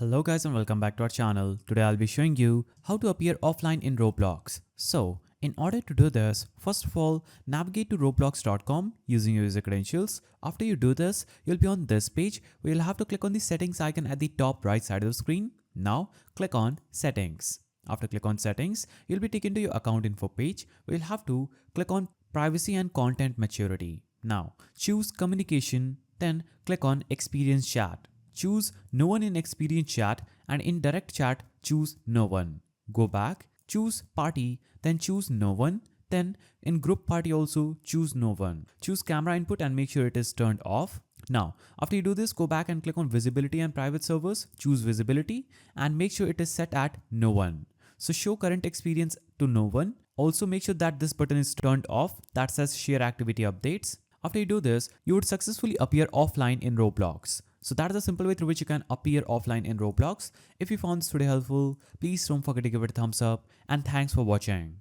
Hello guys and welcome back to our channel. Today I'll be showing you how to appear offline in Roblox. So in order to do this, first of all, navigate to roblox.com using your user credentials. After you do this, you'll be on this page where you'll have to click on the settings icon at the top right side of the screen. Now click on settings. After click on settings, you'll be taken to your account info page where you'll have to click on privacy and content maturity. Now choose communication, then click on experience chat. Choose no one in experience chat and in direct chat choose no one. Go back, choose party, then choose no one. Then in group party also choose no one. Choose camera input and make sure it is turned off. Now, after you do this, go back and click on visibility and private servers, choose visibility and make sure it is set at no one. So show current experience to no one. Also make sure that this button is turned off that says share activity updates. After you do this, you would successfully appear offline in Roblox. So that is a simple way through which you can appear offline in Roblox. If you found this video helpful, please don't forget to give it a thumbs up and thanks for watching.